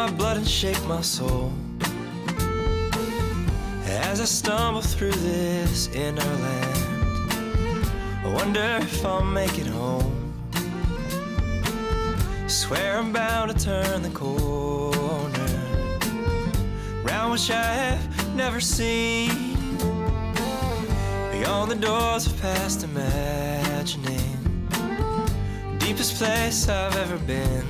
my blood and shake my soul as I stumble through this inner land. I wonder if I'll make it home. Swear I'm bound to turn the corner round which I have never seen, beyond the doors of past imagining, deepest place I've ever been.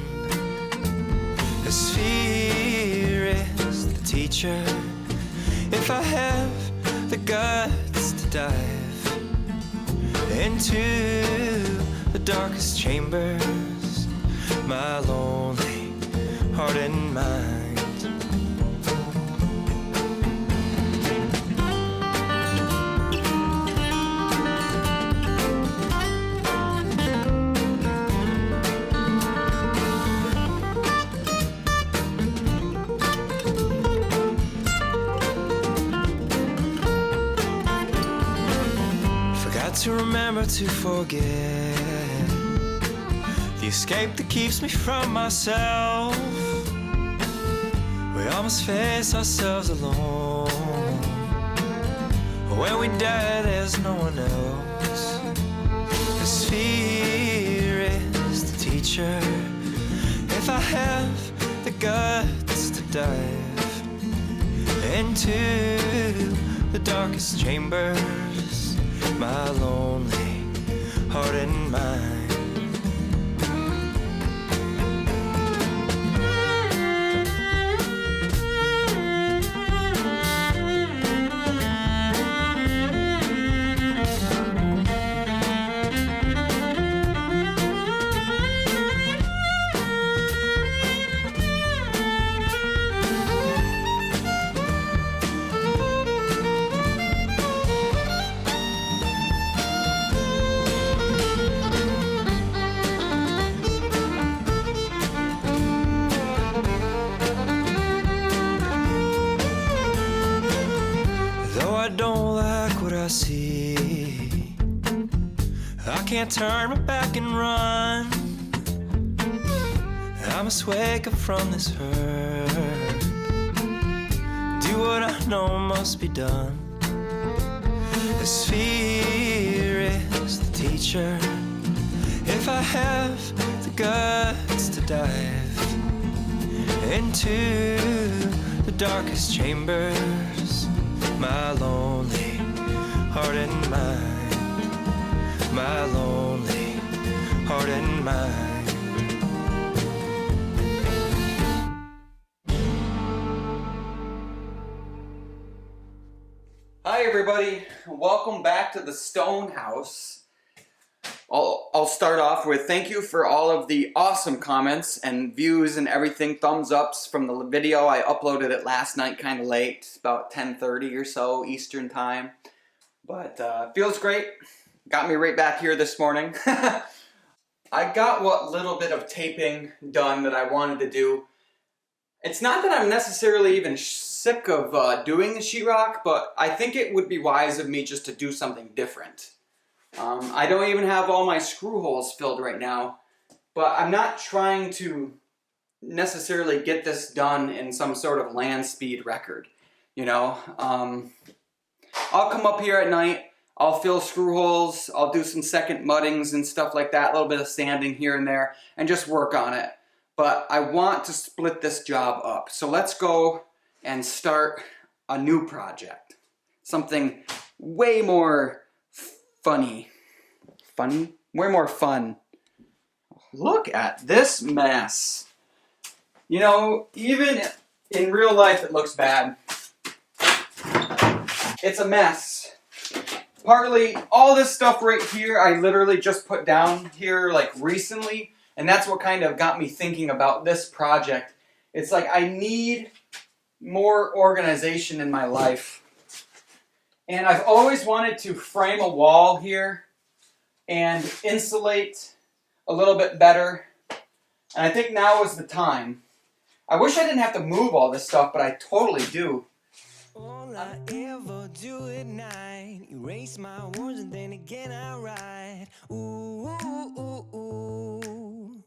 This fear is the teacher. If I have the guts to dive into the darkest chambers, my lonely heart and mind. To remember to forget the escape that keeps me from myself. We all must face ourselves alone. When we die, there's no one else. This fear is the teacher. If I have the guts to dive into the darkest chambers, my lonely heart and mind. I see I can't turn my back and run. I must wake up from this hurt, do what I know must be done. This fear is the teacher. If I have the guts to dive into the darkest chambers, my lonely heart and mind, my lonely heart and mind. Hi everybody, welcome back to the Stone House. I'll start off with thank you for all of the awesome comments and views and everything, thumbs ups from the video. I uploaded it last night kind of late, about 10:30 or so Eastern time. But feels great. Got me right back here this morning. I got what little bit of taping done that I wanted to do. It's not that I'm necessarily even sick of doing the sheetrock, but I think it would be wise of me just to do something different. I don't even have all my screw holes filled right now, but I'm not trying to necessarily get this done in some sort of land speed record, you know. I'll come up here at night, I'll fill screw holes, I'll do some second muddings and stuff like that, a little bit of sanding here and there, and just work on it. But I want to split this job up. So let's go and start a new project. Something way more funny. Funny? Way more fun. Look at this mess. You know, even in real life it looks bad. It's a mess. Partly, all this stuff right here I literally just put down here like recently, and that's what kind of got me thinking about this project. It's like I need more organization in my life. And I've always wanted to frame a wall here and insulate a little bit better. And I think now is the time. I wish I didn't have to move all this stuff, but I totally do. All I ever do at night, erase my words and then again I write. Ooh, ooh, ooh, ooh.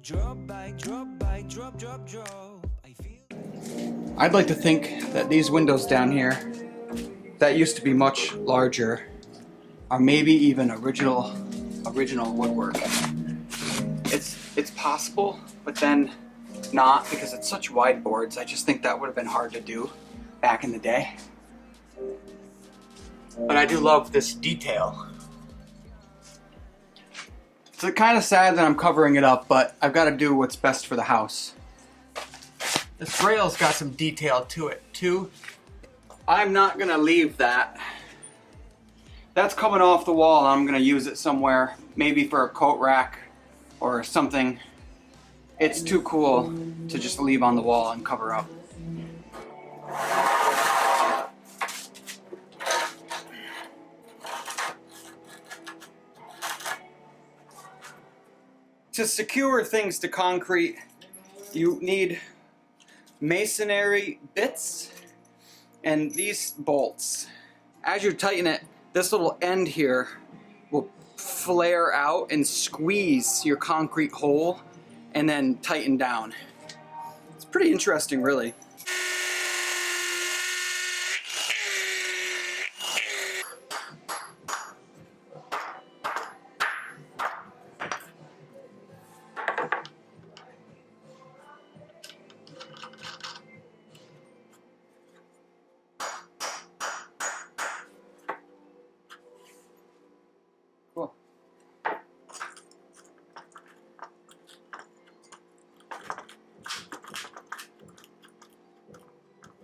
Drop by Drop by drop, drop, drop. I feel. I'd like to think that these windows down here, that used to be much larger, are maybe even original woodwork. It's possible, but then not, because it's such wide boards. I just think that would have been hard to do back in the day. But I do love this detail. It's kind of sad that I'm covering it up, but I've got to do what's best for the house. This rail's got some detail to it too. I'm not gonna leave that. That's coming off the wall. I'm gonna use it somewhere, maybe for a coat rack or something. It's too cool to just leave on the wall and cover up. To secure things to concrete, you need masonry bits and these bolts. As you tighten it, this little end here will flare out and squeeze your concrete hole and then tighten down. It's pretty interesting, really. Cool.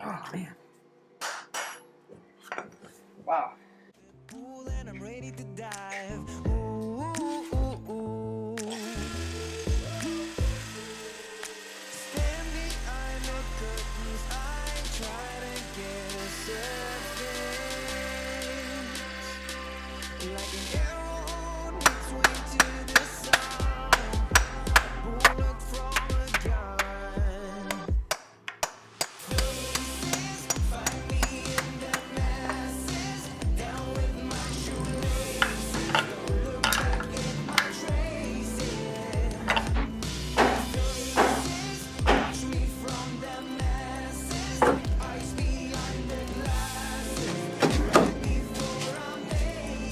Oh man. Wow. Pool and I'm ready to dive. Ooh, ooh, ooh. Stand behind the curtains. I try to get a surface. Like an arrow on its way to the sun. Bullet from a gun. Faces find me in the masses. Down with my shoelaces. Don't look back at my traces. Faces watch me from the masses. Eyes behind the glasses. Right before I'm naked.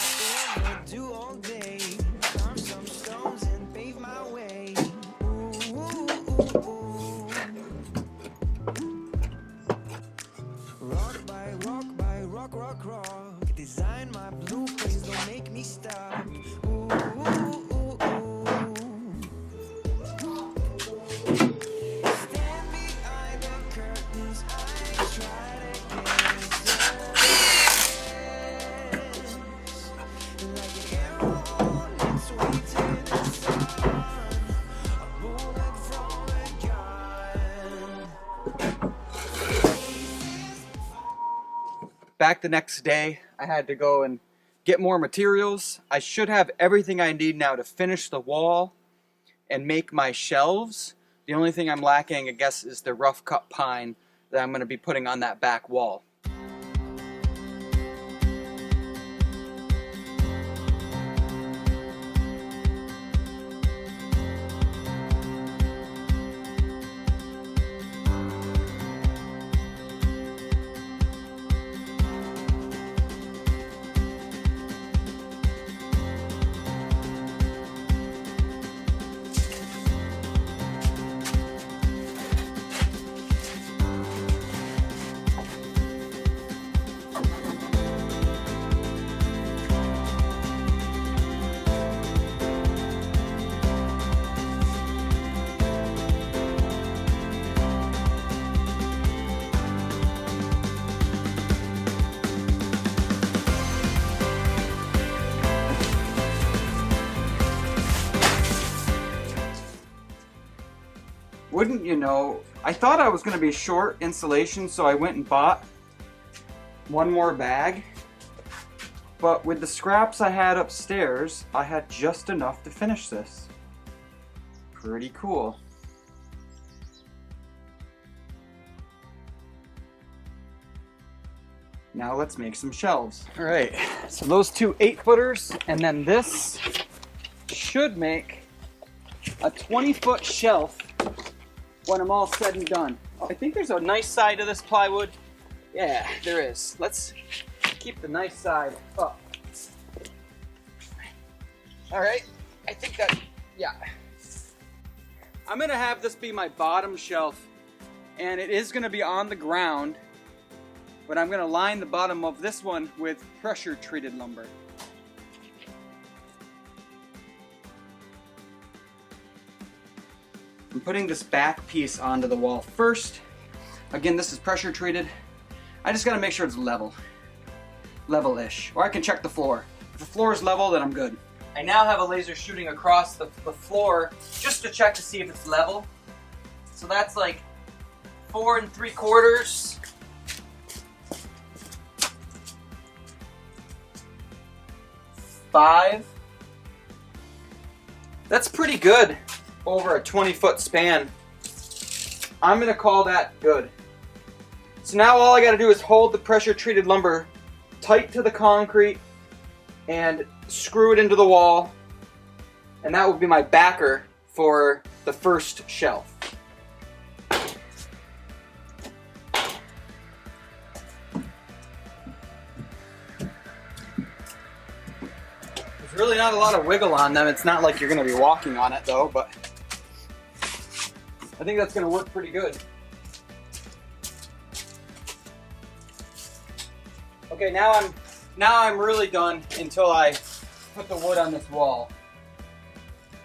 All I ever do all day, carve some stones and pave my way. Ooh, ooh, ooh, ooh. Rock by rock, rock, rock. Design my blueprints, don't make me stop. Ooh, ooh, ooh, ooh. Stand behind the curtains, I try to get a surface. Like an arrow on its way to the sun. A bullet from a gun. Back the next day, I had to go and get more materials. I should have everything I need now to finish the wall and make my shelves. The only thing I'm lacking, I guess, is the rough cut pine that I'm going to be putting on that back wall. Wouldn't you know, I thought I was going to be short insulation, so I went and bought one more bag. But with the scraps I had upstairs, I had just enough to finish this. Pretty cool. Now let's make some shelves. All right, so those two 8-footers and then this should make a 20-foot shelf when I'm all said and done. I think there's a nice side to this plywood. Yeah, there is. Let's keep the nice side up. All right, I think that, yeah. I'm gonna have this be my bottom shelf, and it is gonna be on the ground, but I'm gonna line the bottom of this one with pressure treated lumber. I'm putting this back piece onto the wall first. Again, this is pressure treated. I just gotta make sure it's level. Level-ish. Or I can check the floor. If the floor is level, then I'm good. I now have a laser shooting across the floor just to check to see if it's level. So that's like 4 3/4. Five. That's pretty good over a 20-foot span. I'm gonna call that good. So now all I gotta do is hold the pressure treated lumber tight to the concrete and screw it into the wall, and that will be my backer for the first shelf. There's really not a lot of wiggle on them. It's not like you're going to be walking on it though, but I think that's going to work pretty good. Okay, now I'm really done until I put the wood on this wall.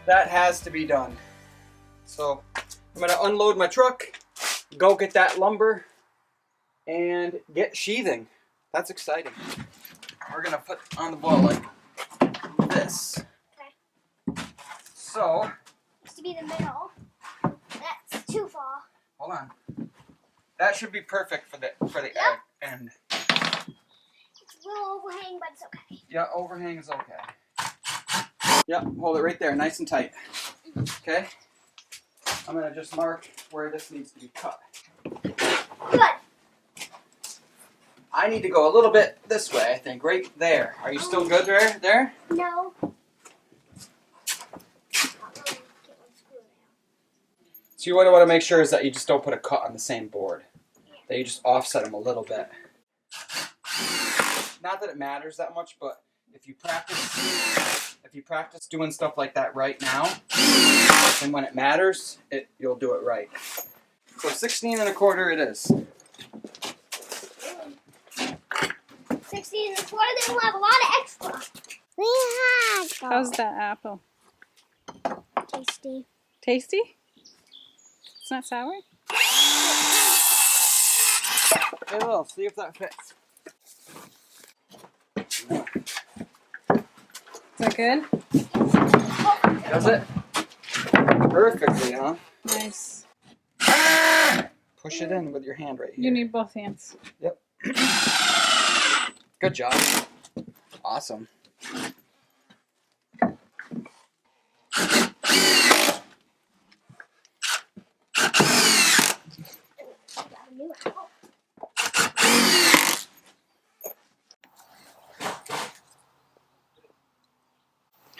That has to be done. So I'm gonna unload my truck, go get that lumber, and get sheathing. That's exciting. We're gonna put on the wall like this. Okay. So Used to be the middle. That's too far. hold on. That should be perfect for the Yep. end. It's a little overhang, but it's okay. Yeah, overhang is okay. Yep, hold it right there, nice and tight. Okay? I'm gonna just mark where this needs to be cut. Good. I need to go a little bit this way, I think, right there. Are you still good there? No. So what I want to make sure is that you just don't put a cut on the same board. That you just offset them a little bit. Not that it matters that much, but if you practice doing stuff like that right now, and when it matters, you'll do it right. So 16 1/4 it is. 16 1/4, then we'll have a lot of extra. How's that apple? Tasty. Tasty? It's not sour? Hey, Lil, see if that fits. No. Is that good? Does it? Perfectly, huh? Nice. Push it in with your hand right here. You need both hands. Yep. Good job. Awesome.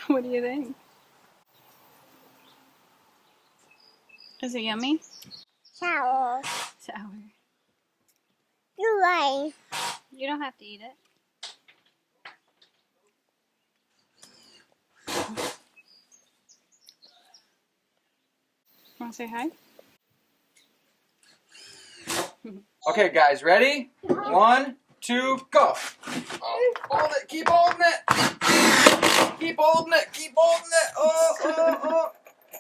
What do you think? Is it yummy? Sour. Sour. You're right. You don't have to eat it. Want to say hi? Okay, guys, ready? 1, 2, go. Oh, hold it. Keep holding it. Keep holding it. Keep holding it. Oh.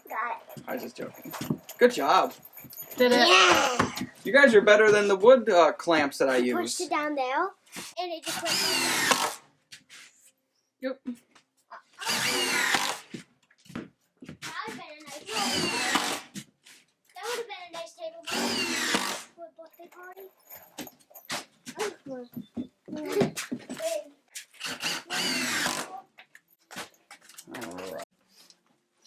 Got it. I was just joking. Good job. Did it? Yeah. You guys are better than the wood clamps that I Pushed use. it down there, and it just went like that. Yep. That would have been a nice table for a birthday party. All right.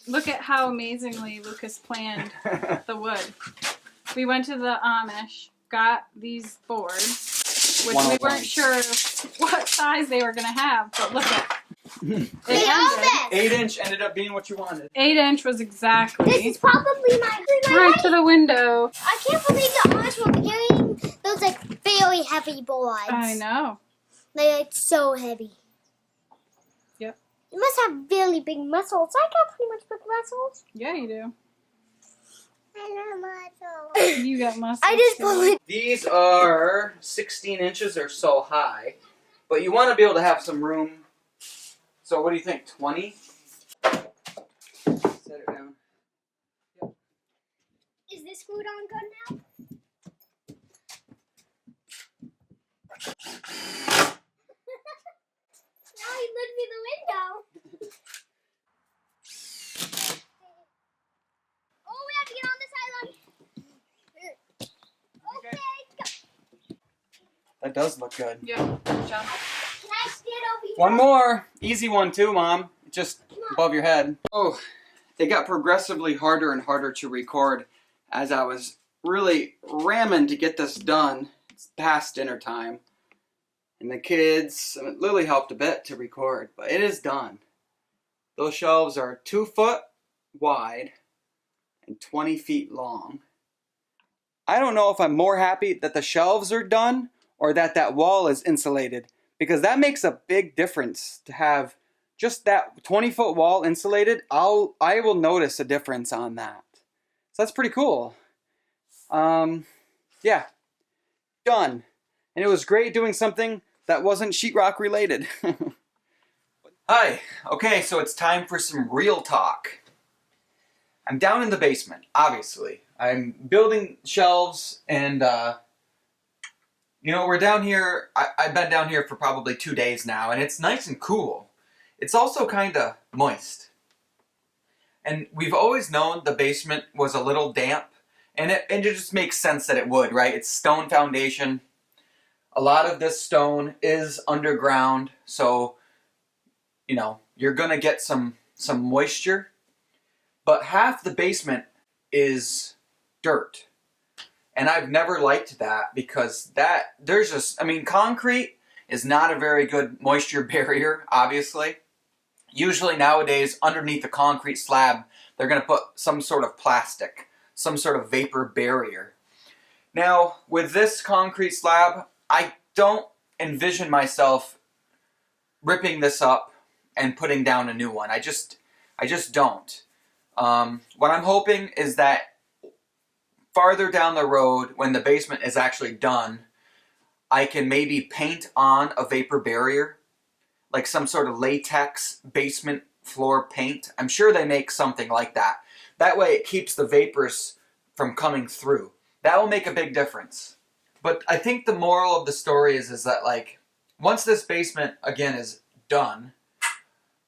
Look at how amazingly Lucas planned the wood. We went to the Amish, got these boards, which we weren't sure what size they were going to have, but look at it. They all this. 8-inch ended up being what you wanted. 8-inch was exactly This is probably my right to the window. I can't believe the owners will be carrying those like very heavy boards. I know. They're like so heavy. Yep. You must have really big muscles. I got pretty much big muscles. Yeah, you do. I love muscles. You got muscles. I just too. pull it. These are 16 inches or so high, but you want to be able to have some room. So what do you think, 20? Set it down. Is this food on good now? Now he looked through the window. Oh, we have to get on this island. Okay, go. That does look good. Yeah. Jump. Can I stand over here? One more. Easy one too, Mom. Just above your head. Oh, it got progressively harder and harder to record as I was really ramming to get this done. It's past dinner time. And the kids, Lily helped a bit to record, but it is done. Those shelves are 2 foot wide and 20 feet long. I don't know if I'm more happy that the shelves are done or that that wall is insulated, because that makes a big difference to have just that 20-foot wall insulated. I will notice a difference on that. So that's pretty cool. Yeah, done. And it was great doing something that wasn't sheetrock related. Hi, okay, so it's time for some real talk. I'm down in the basement, obviously. I'm building shelves and, you know, we're down here, I've been down here for probably 2 days now, and it's nice and cool. It's also kind of moist. And we've always known the basement was a little damp, and it just makes sense that it would, right? It's stone foundation. A lot of this stone is underground, so, you know, you're going to get some moisture. But half the basement is dirt. And I've never liked that because there's just, I mean, concrete is not a very good moisture barrier, obviously. Usually nowadays, underneath the concrete slab, they're going to put some sort of plastic, some sort of vapor barrier. Now, with this concrete slab, I don't envision myself ripping this up and putting down a new one. I just don't. What I'm hoping is that farther down the road, when the basement is actually done, I can maybe paint on a vapor barrier, like some sort of latex basement floor paint. I'm sure they make something like that. That way it keeps the vapors from coming through. That will make a big difference. But I think the moral of the story is that, like, once this basement, again, is done,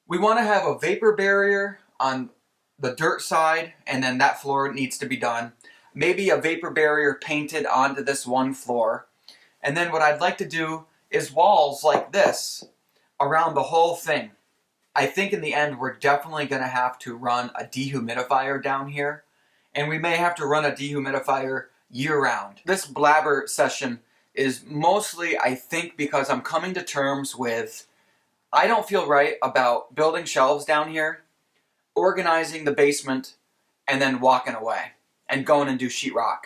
we want to have a vapor barrier on the dirt side, and then that floor needs to be done. Maybe a vapor barrier painted onto this one floor. And then what I'd like to do is walls like this around the whole thing. I think in the end we're definitely going to have to run a dehumidifier down here. And we may have to run a dehumidifier year-round. This blabber session is mostly, I think, because I'm coming to terms with I don't feel right about building shelves down here, organizing the basement, and then walking away and going and do sheetrock.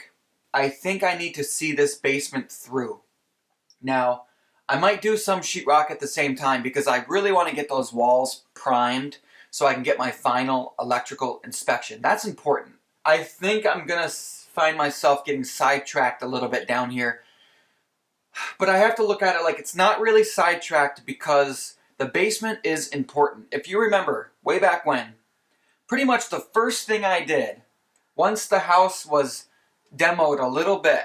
I think I need to see this basement through. Now, I might do some sheetrock at the same time because I really want to get those walls primed so I can get my final electrical inspection. That's important. I think I'm going to find myself getting sidetracked a little bit down here. But I have to look at it like it's not really sidetracked because the basement is important. If you remember, way back when, pretty much the first thing I did, once the house was demoed a little bit,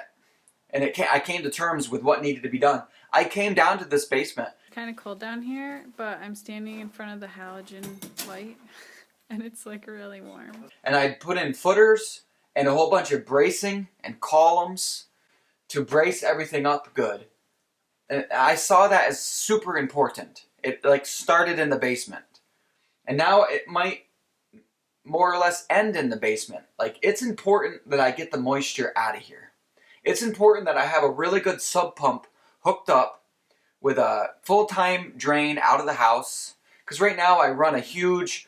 and I came to terms with what needed to be done, I came down to this basement. Kind of cold down here, but I'm standing in front of the halogen light, and it's like really warm. And I put in footers and a whole bunch of bracing and columns to brace everything up good. And I saw that as super important. It like started in the basement. And now it might more or less end in the basement. Like, it's important that I get the moisture out of here. It's important that I have a really good sub pump hooked up with a full-time drain out of the house. Because right now I run a huge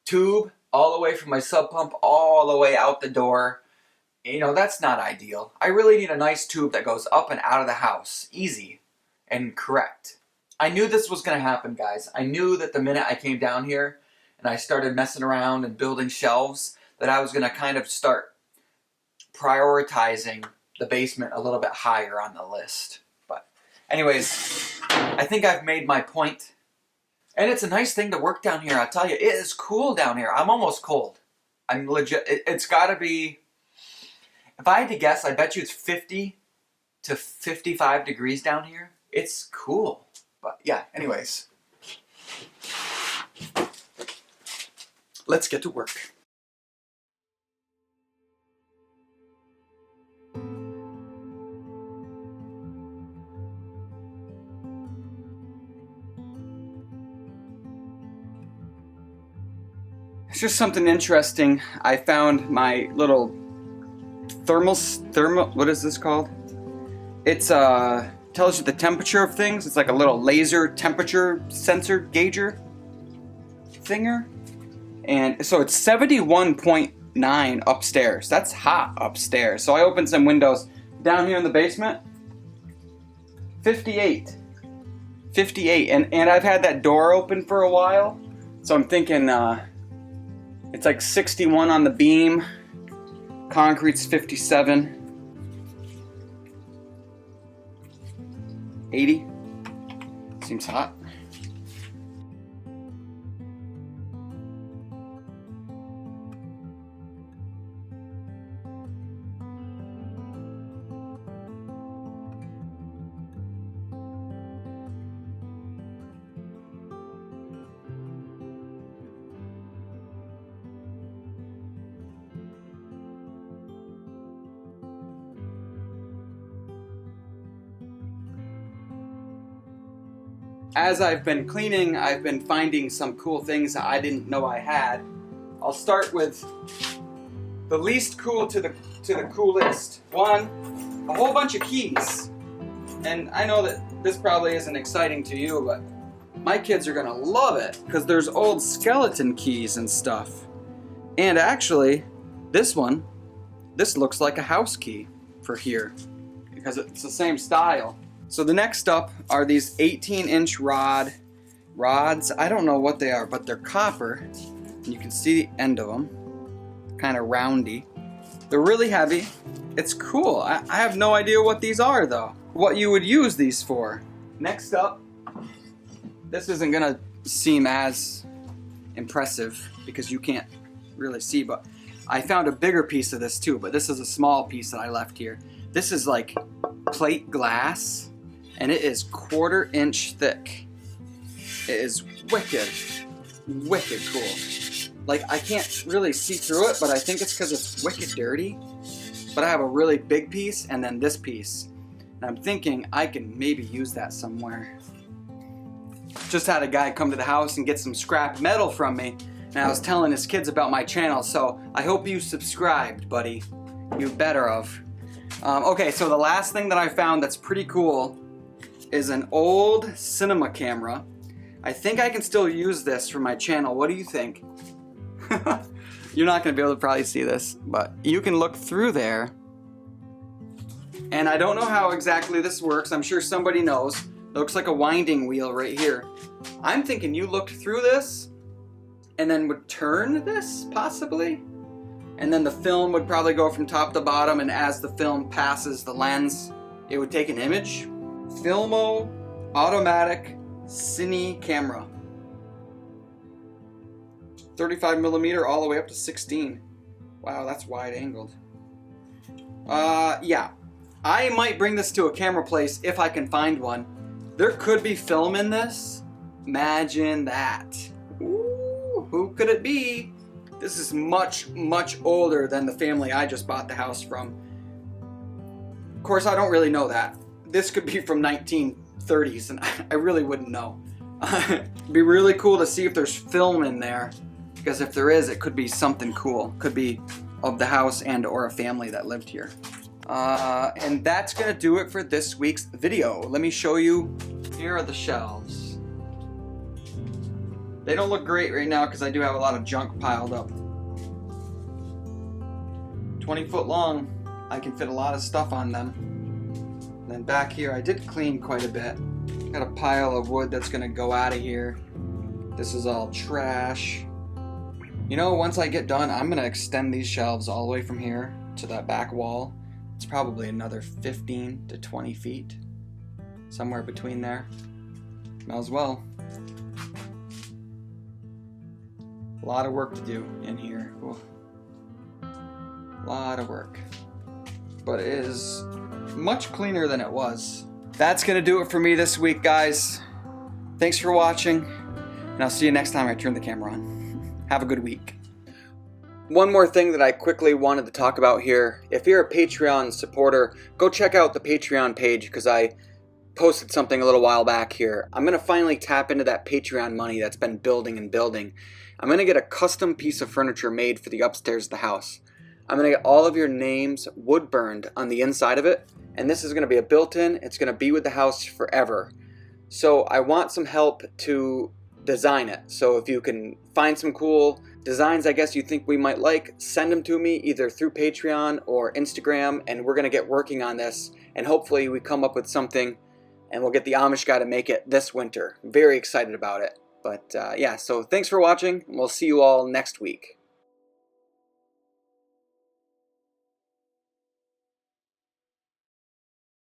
tube all the way from my sub pump all the way out the door. You know, that's not ideal. I really need a nice tube that goes up and out of the house. Easy and correct. I knew this was going to happen, guys. I knew that the minute I came down here and I started messing around and building shelves, that I was going to kind of start prioritizing the basement a little bit higher on the list. But anyways, I think I've made my point. And it's a nice thing to work down here. I'll tell you, it is cool down here. I'm almost cold. I'm legit. It's got to be, if I had to guess, I bet you it's 50 to 55 degrees down here. It's cool. But yeah, anyways. Let's get to work. It's just something interesting. I found my little thermal, what is this called? It's tells you the temperature of things. It's like a little laser temperature sensor gauger thinger. And so it's 71.9 upstairs. That's hot upstairs. So I opened some windows down here in the basement. 58. 58. And I've had that door open for a while. So I'm thinking it's like 61 on the beam. Concrete's 57. 80. Seems hot. As I've been cleaning, I've been finding some cool things that I didn't know I had. I'll start with the least cool to the coolest. One, a whole bunch of keys. And I know that this probably isn't exciting to you, but my kids are gonna love it because there's old skeleton keys and stuff. And actually, this looks like a house key for here because it's the same style. So the next up are these 18-inch rods. I don't know what they are, but they're copper. You can see the end of them, kind of roundy. They're really heavy. It's cool. I have no idea what these are though. What you would use these for. Next up, this isn't gonna seem as impressive because you can't really see, but I found a bigger piece of this too, but this is a small piece that I left here. This is like plate glass. And it is 1/4 inch thick. It is wicked cool. Like, I can't really see through it, but I think it's because it's wicked dirty. But I have a really big piece and then this piece. And I'm thinking I can maybe use that somewhere. Just had a guy come to the house and get some scrap metal from me. And I was telling his kids about my channel, so I hope you subscribed, buddy. You better have. Okay, so the last thing that I found that's pretty cool is an old cinema camera. I think I can still use this for my channel. What do you think? You're not gonna be able to probably see this, but you can look through there. And I don't know how exactly this works. I'm sure somebody knows. It looks like a winding wheel right here. I'm thinking you looked through this and then would turn this, possibly? And then the film would probably go from top to bottom, and as the film passes the lens, it would take an image. Filmo automatic cine camera. 35mm all the way up to 16. Wow, that's wide angled. Yeah. I might bring this to a camera place if I can find one. There could be film in this. Imagine that. Ooh, who could it be? This is much, much older than the family I just bought the house from. Of course, I don't really know that. This could be from 1930s, and I really wouldn't know. It'd be really cool to see if there's film in there, because if there is, it could be something cool. Could be of the house and or a family that lived here. And that's gonna do it for this week's video. Let me show you. Here are the shelves. They don't look great right now because I do have a lot of junk piled up. 20 foot long. I can fit a lot of stuff on them. And then back here, I did clean quite a bit. Got a pile of wood that's gonna go out of here. This is all trash. You know, once I get done, I'm gonna extend these shelves all the way from here to that back wall. It's probably another 15 to 20 feet. Somewhere between there. Might as well. A lot of work to do in here. Ooh. A lot of work. But it is much cleaner than it was. That's gonna do it for me this week, guys. Thanks for watching, and I'll see you next time I turn the camera on. Have a good week. One more thing that I quickly wanted to talk about here. If you're a Patreon supporter, go check out the Patreon page because I posted something a little while back here. I'm gonna finally tap into that Patreon money that's been building and building. I'm gonna get a custom piece of furniture made for the upstairs of the house. I'm gonna get all of your names wood burned on the inside of it, and this is gonna be a built-in. It's gonna be with the house forever. So I want some help to design it. So if you can find some cool designs I guess you think we might like, send them to me either through Patreon or Instagram, and we're gonna get working on this, and hopefully we come up with something and we'll get the Amish guy to make it this winter. Very excited about it. But yeah, so thanks for watching, and we'll see you all next week.